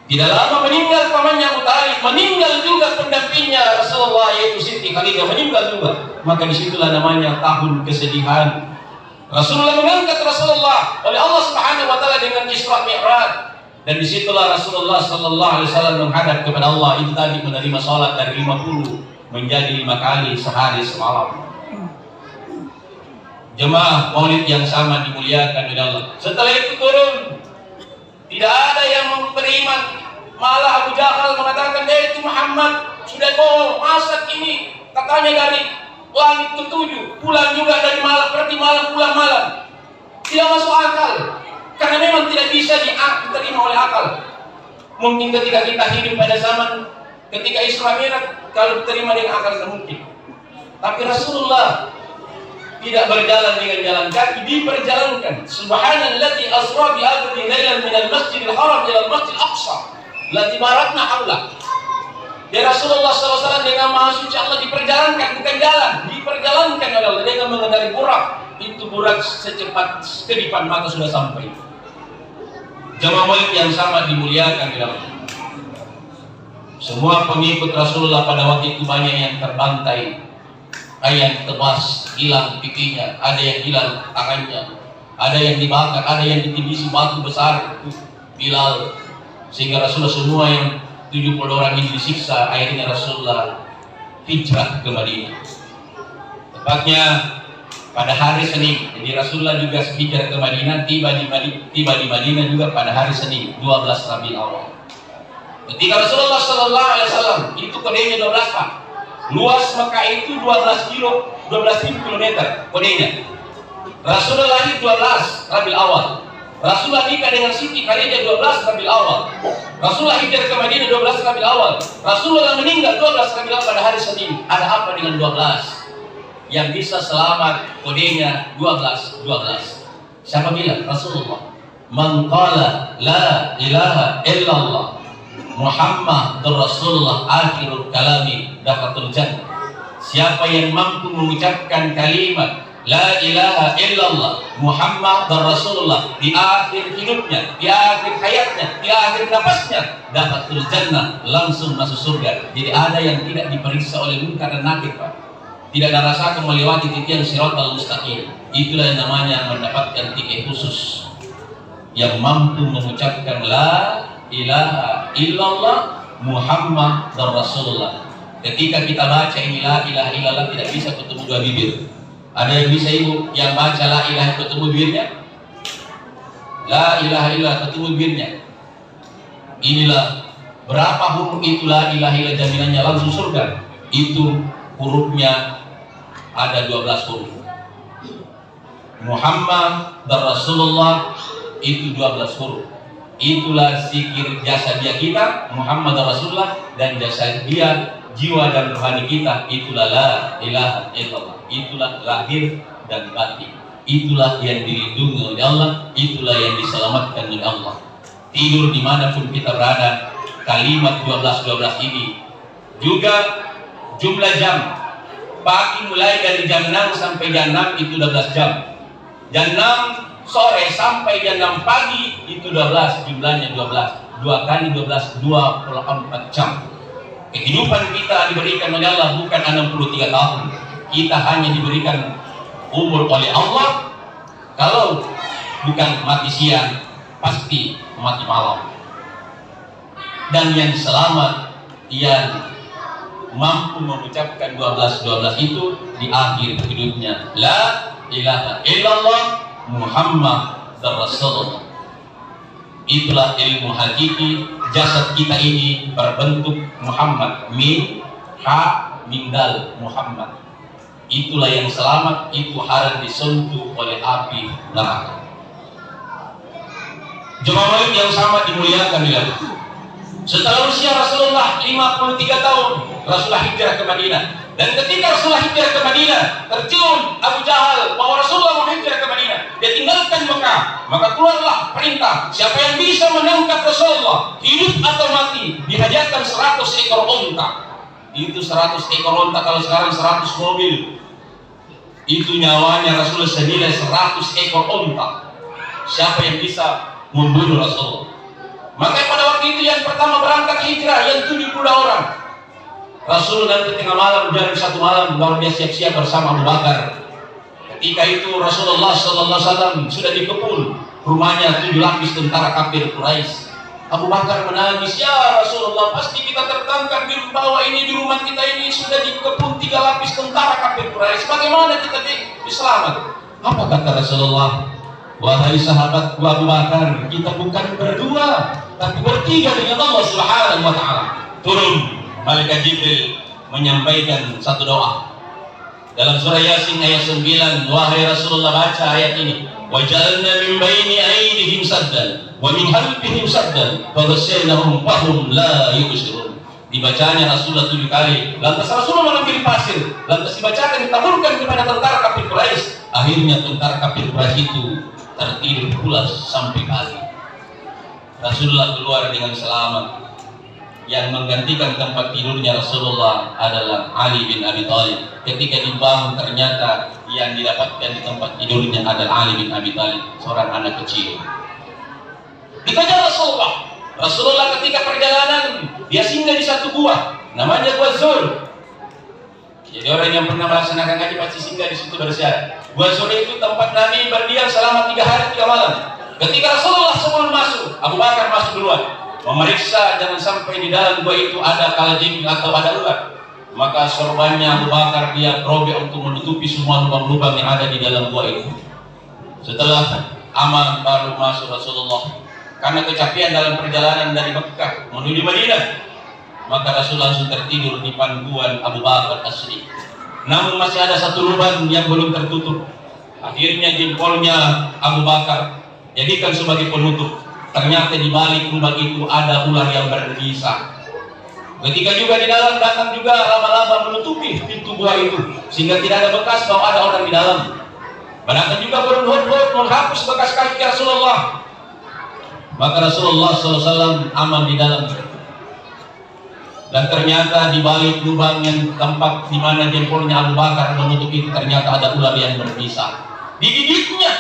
Tidak lama meninggal pamannya Abu Talib, meninggal juga pendampingnya Rasulullah yaitu Siti Khadijah, meninggal juga. Maka disitulah namanya tahun kesedihan. Rasulullah mengangkat Rasulullah oleh Allah Subhanahu wa taala dengan Isra Mi'raj. Dan disitulah Rasulullah sallallahu alaihi wasallam menghadap kepada Allah. Itu tadi menerima salat dari 50 menjadi 5 kali sehari semalam. Jemaah Maulid yang sama dimuliakan oleh Allah. Setelah itu turun, tidak ada yang beriman. Malah Abu Jahal mengatakan, itu Muhammad sudah bohong. Masa ini katanya dari langit ke-7, pulang juga dari malam, berarti malam pulang malam. Tidak masuk akal. Karena memang tidak bisa diterima oleh akal. Mungkin ketika kita hidup pada zaman ketika Isra Mi'raj, kalau diterima dengan akal tidak mungkin. Tapi Rasulullah tidak berjalan dengan jalan kaki, diperjalankan. Subhanalladzi asra bi 'abdihi lailan minal masjidil haram ila al-masjidil aqsa allati barakna haulah. Ya Rasulullah SAW dengan maha suci Allah diperjalankan, bukan jalan, diperjalankan oleh Allah dengan mengendarai burak. Itu burak secepat kedipan mata sudah sampai. Jemaah Maulid yang sama dimuliakan oleh Allah. Semua pengikut Rasulullah pada waktu itu banyak yang terbantai, ada yang tebas, hilang pipinya, ada yang hilang tangannya, ada yang dibakar, ada yang ditindisi batu besar, Bilal. Sehingga Rasulullah semua yang 70 orang ini disiksa. Akhirnya Rasulullah hijrah ke Madinah. Tepatnya pada hari Senin. Jadi Rasulullah juga hijrah ke Madinah, tiba di Madinah juga pada hari Senin 12 Rabiul Awal. Ketika Rasulullah Sallallahu Alaihi Wasallam itu kodenya 12 Pak. Luas Mekah itu 12.000 kilometer kodenya. Rasulullah lahir 12 Rabiul Awal. Rasulullah nikah dengan Siti Khadijah 12 Rabiul Awal. Rasulullah hijrah ke Madinah 12 Rabiul Awal. Rasulullah meninggal 12 Rabiul Awal pada hari Senin. Ada apa dengan 12? Yang bisa selamat kodenya 12. Siapa bilang? Rasulullah. Man qala la ilaha illallah Muhammadur Rasulullah akhirul kalami dakhatul jannah. Siapa yang mampu mengucapkan kalimat la ilaha illallah Muhammadur Rasulullah di akhir hidupnya, di akhir hayatnya, di akhir nafasnya, dakhatul jannah, langsung masuk surga. Jadi ada yang tidak diperiksa oleh munkar dan nakir, Pak. Tidak ada rasa melewati titian siratal mustaqim. Itulah yang namanya mendapatkan tiket khusus. Yang mampu mengucapkan la ilaha illallah Muhammadur Rasulullah. Ketika kita baca ini la ilaha illallah tidak bisa ketemu dua bibir. Ada yang bisa ibu yang baca la ilaha ketemu bibirnya? La ilaha illallah ketemu bibirnya. Inilah berapa huruf itu la ilaha illallah jaminannya langsung surga. Itu hurufnya ada 12 huruf. Muhammad dan Rasulullah itu 12 huruf. Itulah zikir jasa dia kita, Muhammad dan Rasulullah, dan jasa dia jiwa dan rohani kita. Itulah la ilaha illallah. Itulah lahir dan batin. Itulah yang dilindungi oleh Allah. Itulah yang diselamatkan oleh Allah. Tidur dimanapun kita berada, kalimat 12 ini juga jumlah jam. Pagi mulai dari jam 6 sampai jam 6 itu 12 jam. Jam 6 sore sampai jam 6 pagi itu 12, jumlahnya 12. 2 kali 12, 24 jam. Kehidupan kita diberikan oleh Allah bukan 63 tahun. Kita hanya diberikan umur oleh Allah. Kalau bukan mati siang, pasti mati malam. Dan yang selamat, yang mampu mengucapkan 12 itu di akhir hidupnya la ilaha illallah Muhammadur Rasulullah. Itulah ilmu hakiki. Jasad kita ini berbentuk Muhammad, min ha min dal Muhammad. Itulah yang selamat. Itu harus disentuh oleh api neraka. Jemaah yang sama dimuliakan ya. Setelah usia Rasulullah 53 tahun, Rasulullah hijrah ke Madinah. Dan ketika Rasulullah hijrah ke Madinah, tercium Abu Jahal bahwa Rasulullah mau hijrah ke Madinah. Dia tinggalkan Mekah. Maka keluarlah perintah, siapa yang bisa menangkap Rasulullah, hidup atau mati, dihajarkan 100 ekor unta. Itu 100 ekor unta, kalau sekarang 100 mobil. Itu nyawanya Rasulullah senilai 100 ekor unta. Siapa yang bisa membunuh Rasulullah? Maka pada waktu itu yang pertama berangkat hijrah yang 72 orang. Rasulullah nanti tengah malam, jam 1 malam baru dia siap-siap bersama Abu Bakar. Ketika itu Rasulullah Sallallahu Alaihi Wasallam sudah dikepung rumahnya 7 lapis tentara kafir Quraisy. Abu Bakar menangis, ya Rasulullah, pasti kita tertangkap di bawah ini, di rumah kita ini sudah dikepung 3 lapis tentara kafir Quraisy. Bagaimana kita selamat? Apa kata Rasulullah? Wahai sahabatku Abu Bakar, kita bukan berdua, tapi bertiga dengan Allah Subhanahu wa Ta'ala. Turun Malaikat Jibril menyampaikan satu doa dalam surah Yasin ayat 9. Wahai Rasulullah, baca ayat ini. Waj'alna min baini aydihim saddan wa min khalfihim saddan faghshaynahum fahum la yubsirun. Dibacanya Rasulullah 7 kali. Lantas Rasulullah mengambil pasir, lantas dibacakan, ditaburkan kepada tentara kafir Quraisy. Akhirnya tentara kafir Quraisy itu tertidur pulas sampai pagi. Rasulullah keluar dengan selamat. Yang menggantikan tempat tidurnya Rasulullah adalah Ali bin Abi Thalib. Ketika dibangun ternyata yang didapatkan di tempat tidurnya adalah Ali bin Abi Thalib, seorang anak kecil. Dikejar Rasulullah. Rasulullah ketika perjalanan dia singgah di satu gua, namanya Gua Zur. Jadi orang yang pernah melaksanakan haji pasti singgah di situ bersyarat. Gua Zur itu tempat Nabi berdiam selama 3 hari 3 malam. Ketika Rasulullah sebelum masuk, Abu Bakar masuk duluan, memeriksa jangan sampai di dalam gua itu ada kalajengking atau ada ular. maka sorbannya Abu Bakar dia robek untuk menutupi semua lubang-lubang yang ada di dalam gua itu. Setelah aman baru masuk Rasulullah, karena kecapean dalam perjalanan dari Mekah menuju Madinah, maka Rasul langsung tertidur di pangkuan Abu Bakar As-Siddiq. Namun masih ada satu lubang yang belum tertutup. Akhirnya jempolnya Abu Bakar jadikan sebagai penutup. Ternyata di balik lubang itu ada ular yang berbisa. Ketika juga di dalam datang juga laba-laba menutupi pintu gua itu, sehingga tidak ada bekas bahwa ada orang di dalam. Datang juga burung hut-hut menghapus bekas kaki Rasulullah. Maka Rasulullah SAW aman di dalam. Dan ternyata di balik lubang yang tempat di mana jempolnya Abu Bakar menutup itu, ternyata ada ular yang berbisa. Digigitnya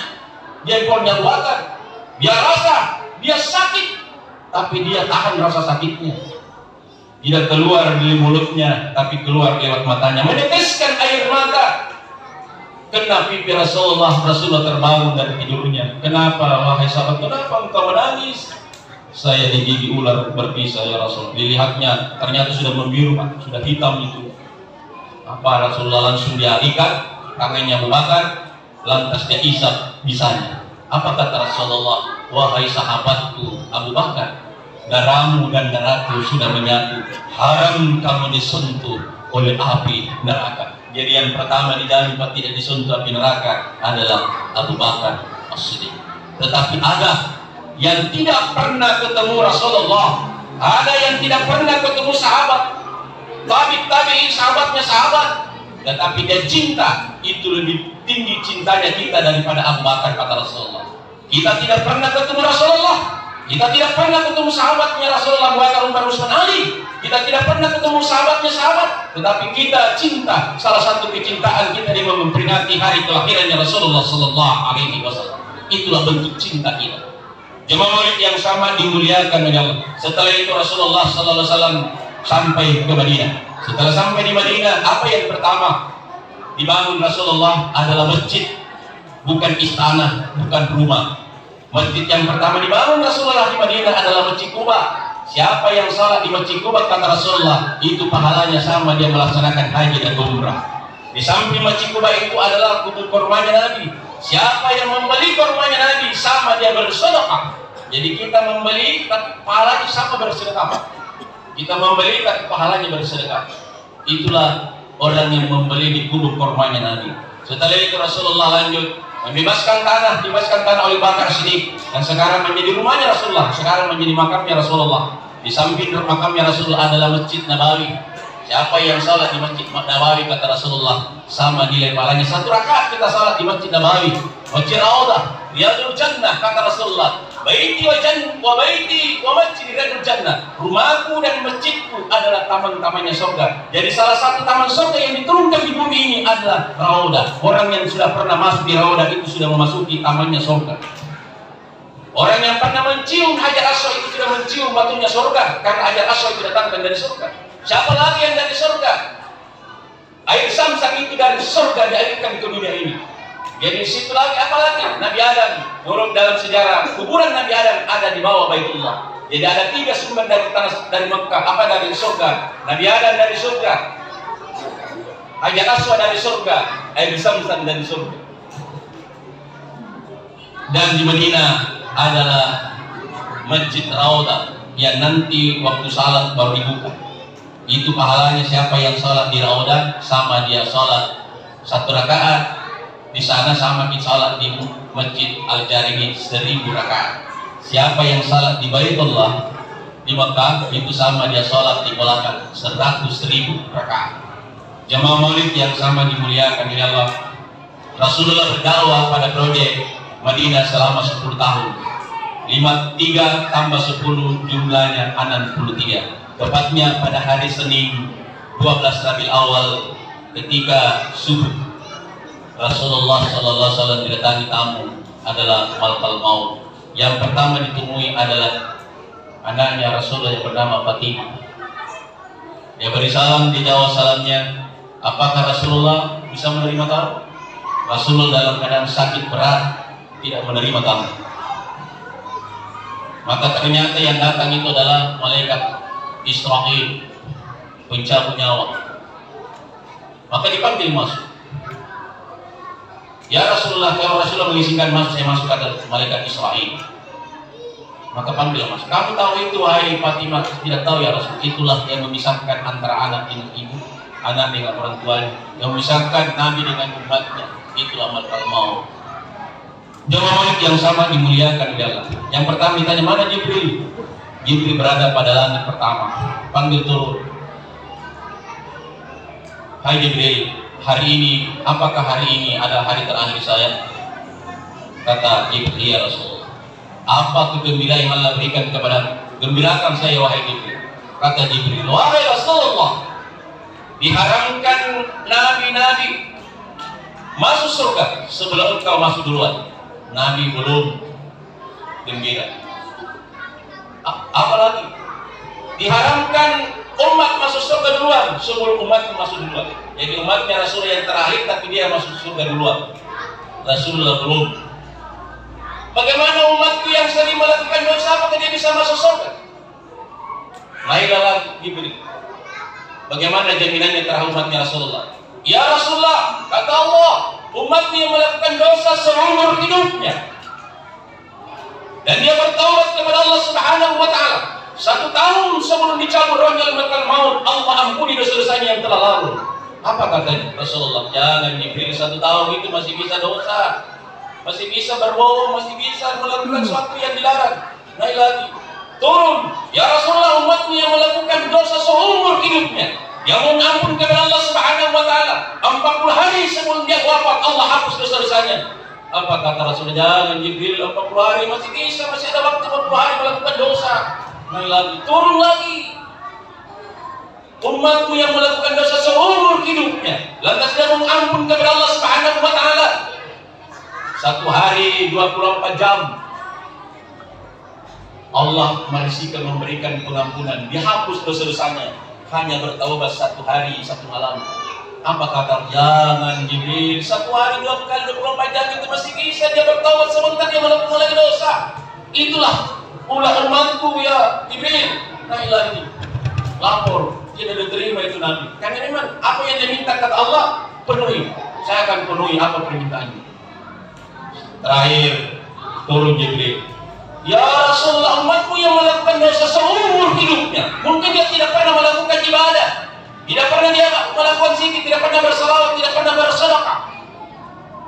jempolnya Abu Bakar. Dia rasa dia sakit, tapi dia tahan rasa sakitnya. Tidak keluar dari mulutnya, tapi keluar lewat matanya, meneteskan air mata. Kena pipi Rasulullah terbangun dari tidurnya. Kenapa wahai sahabat, kenapa engkau menangis? Saya digigit ular berbisa ya Rasul. Dilihatnya ternyata sudah membiru, Pak, sudah hitam itu. Apa Rasulullah langsung dia ikat tangannya Abu Bakar, lantas dia isap bisanya. Apa kata Rasulullah? Wahai sahabatku Abu Bakar, darahmu dan darahku sudah menyatu. Haram kamu disentuh oleh api neraka. Jadi yang pertama di dalam tidak disentuh api neraka adalah Abu Bakar As-Siddiq. Tetapi ada yang tidak pernah ketemu Rasulullah, ada yang tidak pernah ketemu sahabat, tabi'in sahabatnya sahabat, tetapi dia cinta itu lebih tinggi cintanya kita daripada Abu Bakar, kata Rasulullah. Kita tidak pernah ketemu Rasulullah, kita tidak pernah ketemu sahabatnya Rasulullah Abu Bakar, Umar, Utsman, Ali. Kita tidak pernah ketemu sahabatnya sahabat, tetapi kita cinta. Salah satu kecintaan kita di memperingati hari kelahirannya Rasulullah Sallallahu Alaihi Wasallam. Itulah bentuk cinta kita. Jemaah Maulid yang sama dimuliakan oleh Allah. Setelah itu Rasulullah Sallallahu Alaihi Wasallam sampai ke Madinah. Setelah sampai di Madinah, apa yang pertama dibangun Rasulullah adalah masjid, bukan istana, bukan rumah. Masjid yang pertama dibangun Rasulullah di Madinah adalah Masjid Quba. Siapa yang salat di Masjid Quba, kata Rasulullah, itu pahalanya sama dia melaksanakan haji dan umrah. Di samping Masjid Quba itu adalah kubur kormanya Nabi. Siapa yang membeli kormanya Nabi, sama dia bersedekah. Jadi kita membeli, tapi pahalanya sama bersedekah. Kita membeli, tapi pahalanya bersedekah. Itulah orang yang membeli di kubur kormanya Nabi. Setelah itu Rasulullah lanjut membebaskan tanah, dibebaskan tanah oleh Bakar Siddiq, dan sekarang menjadi rumahnya Rasulullah, sekarang menjadi makamnya Rasulullah. Di samping makamnya Rasulullah adalah Masjid Nabawi. Siapa yang salat di Masjid Nabawi, kata Rasulullah, sama nilai pahalanya 1 rakaat kita salat di Masjid Nabawi. Masjid Raudhah, Riyadul Jannah, kata Rasulullah. Baiti wa baiti wa masjid Riyadul Jannah. Rumahku dan masjidku adalah taman-tamannya surga. Jadi salah satu taman surga yang diturunkan di bumi ini adalah Raudhah. Orang yang sudah pernah masuk di Raudhah itu sudah memasuki tamannya surga. Orang yang pernah mencium Hajar Aswad itu sudah mencium batunya surga, karena Hajar Aswad itu datangkan dari surga. Siapa lagi yang dari surga? Air Zamzam itu dari surga dialirkan ke dunia ini. Jadi situ lagi apa lagi? Nabi Adam, menurut dalam sejarah kuburan Nabi Adam ada di bawah Baitullah. Jadi ada 3 sumber dari tanah dari Mekah, apa dari surga? Nabi Adam dari surga, Hajar Aswad dari surga, air Zamzam dari surga. Dan di Madinah adalah Masjid Raudhah yang nanti waktu salat baru dibuka. Itu pahalanya siapa yang salat di Raudhah sama dia salat 1 rakaat. Di sana sama kita salat di Masjid Al-Jarimi 1000 rakaat. Siapa yang salat di Baitullah di Mekah itu sama dia salat di belakang 100.000 rakaat. Jemaah Maulid yang sama dimuliakan oleh Allah. Rasulullah berdakwah pada proyek Madinah selama 10 tahun. 53 tambah 10 jumlahnya 63. Tepatnya pada hari Senin 12 Rabiul Awal ketika subuh Rasulullah SAW didatangi tamu adalah Malakal Maut. Yang pertama ditemui adalah anaknya Rasulullah yang bernama Fatimah. Dia beri salam, dijawab salamnya. Apakah Rasulullah bisa menerima tamu? Rasulullah dalam keadaan sakit berat tidak menerima tamu. Maka ternyata yang datang itu adalah malaikat Israfil, pencabut nyawa. Maka dipanggil masuk. Ya Rasulullah, kalau Rasulullah mengizinkan masuk, saya masuk kata malaikat Israel. Maka panggil masuk. Kamu tahu itu, wahai Fatimah? Tidak tahu ya Rasul. Itulah yang memisahkan antara anak dengan ibu, anak dengan orang tuanya, yang memisahkan Nabi dengan umatnya. Itulah malaikat maut. Jemaah maut yang sama dimuliakan di Allah. Yang pertama ditanya, mana Jibril? Jibril berada pada langit pertama. Panggil turun. Hai Jibril, hari ini, apakah hari ini adalah hari terakhir saya? Kata Jibril, ya Rasul. Apa kegembiraan yang Allah berikan kepada, gembirakan saya wahai Jibril. Kata Jibril, wahai Rasulullah, diharamkan nabi-nabi masuk surga sebelum engkau masuk duluan. Nabi belum gembira. Apalagi diharamkan umat masuk surga duluan sebelum umat masuk duluan. Jadi umatnya Rasul yang terakhir, tapi dia masuk surga duluan. Rasulullah belum. Bagaimana umatku yang sering melakukan dosa, apakah dia bisa masuk surga? Naiklah Jibril. Bagaimana jaminannya terhadap umatnya Rasulullah? Ya Rasulullah, kata Allah, umatku yang melakukan dosa seumur hidupnya, dan dia bertaubat kepada Allah Subhanahu wa Ta'ala 1 tahun sebelum dicabut rohnya malaikat maut, Allah ampuni dosa-dosanya yang telah lalu. Apa kata Rasulullah? Jangan Jibril, 1 tahun itu masih bisa dosa, masih bisa berbohong, masih bisa melakukan sesuatu yang dilarang. Naik lagi, turun. Ya Rasulullah, umatmu yang melakukan dosa seumur hidupnya, yang mohon ampun kepada Allah Subhanahu wa Ta'ala 40 hari sebelum dia wafat, Allah hapus dosa-dosanya. Apa kata Rasulullah? Jangan Jibril, 40 hari masih bisa, masih ada waktu 40 hari melakukan dosa. Naik lagi, turun lagi. Umatmu yang melakukan dosa seumur hidupnya, lantas dia mohon ampun kepada Allah Subhanahu wa Ta'ala 1 hari 24 jam, Allah merisikan memberikan pengampunan, dihapus dosa-dosanya, hanya bertaubat 1 hari 1 malam. Apa kata? Jangan Jibril, 1 hari 2 kali 24 jam itu masih bisa dia bertaubat sebentar dia melakukan lagi dosa. Itulah ulah umatku ya Jibril. Naik lagi, lapor, tidak diterima itu Nabi. Karena memang apa yang dia minta kata Allah, penuhi. Saya akan penuhi apa permintaannya. Terakhir turun Jibril. Ya Rasulullah, umatmu yang melakukan dosa seumur hidupnya, mungkin dia tidak pernah melakukan ibadah, tidak pernah dia melakukan zikir, tidak pernah bersalawat, tidak pernah bersedekah.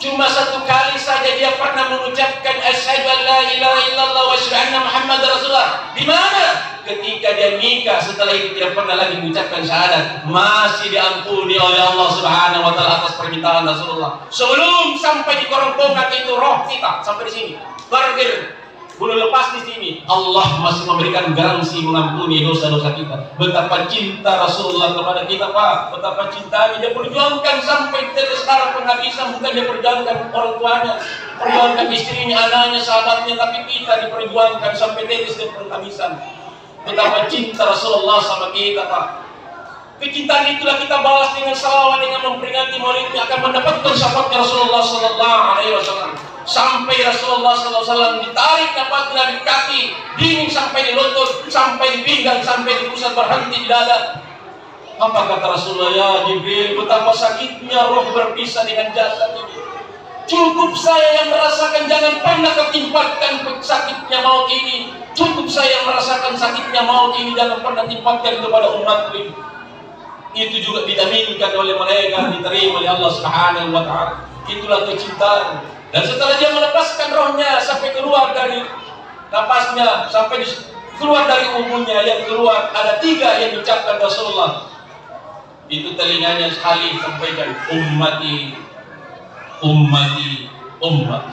Cuma 1 kali saja dia pernah mengucapkan asyhadu an la ilaha illallah wa asyhadu anna muhammadar rasulullah. Di mana? Ketika dia nikah, setelah itu tidak pernah lagi mengucapkan syahadat. Masih diampuni oleh Allah Subhanahu wa Ta'ala atas permintaan Rasulullah. Sebelum sampai di kerongkongan itu roh kita sampai di sini, pergi bulu lepas di sini, Allah masih memberikan garansi mengampuni dosa-dosa kita. Betapa cinta Rasulullah kepada kita, Pak. Betapa cintanya, dia perjuangkan sampai tetes darah penghabisan. Bukan dia perjuangkan orang tuanya, perjuangkan istrinya, anaknya, sahabatnya, tapi kita diperjuangkan sampai tetes dan penghabisan. Betapa cinta Rasulullah sama kita, Pak. Kecintaan itulah kita balas dengan salawat, dengan memperingati maulidnya, akan mendapatkan syafaatnya Rasulullah Sallallahu Alaihi Wasallam. Sampai Rasulullah SAW ditarik napasnya dari kaki, dingin sampai di lutut, sampai di pinggang, sampai di pusat, berhenti di dada. Apa kata Rasulullah? Ya Jibril, betapa sakitnya roh berpisah dengan jasad ini. Cukup saya yang merasakan, jangan pernah ketimpatkan sakitnya maut ini. Cukup saya yang merasakan sakitnya maut ini, jangan pernah timpatkan kepada umatku ini. Itu juga dijaminkan oleh mereka, diterima oleh Allah Subhanahu wa Ta'ala. Itulah kecintaan. Dan setelah dia melepaskan rohnya sampai keluar dari napasnya, sampai keluar dari umurnya, yang keluar ada 3 yang diucapkan Rasulullah. Itu telinganya sekali sampaikan, ummati, ummati, ummat,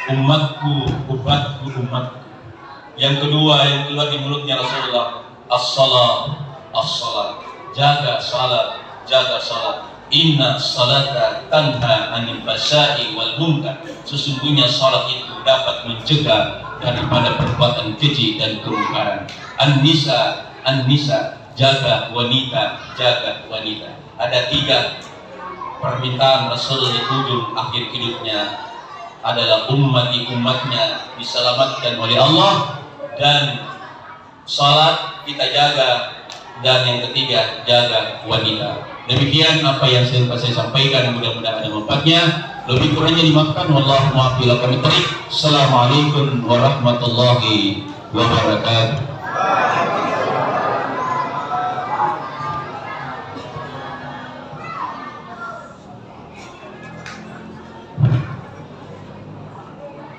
umatku, umatku, umatku. Yang kedua yang keluar di mulutnya Rasulullah, as-salat, as-salat, jaga salat, jaga salat. Inna salata tanha anil fasai wal munkar. Sesungguhnya salat itu dapat mencegah daripada perbuatan keji dan kemungkaran. An-nisa, an-nisa, jaga wanita, jaga wanita. Ada 3 permintaan Rasul di ujung akhir hidupnya, adalah umatnya diselamatkan oleh Allah, dan salat kita jaga, dan yang ketiga jaga wanita. Demikian apa yang saya sampaikan, mudah-mudahan ada manfaatnya. Lebih kurangnya dimaafkan. Wallahu muwaffiq ila aqwamit thoriq. Assalamualaikum warahmatullahi wabarakatuh.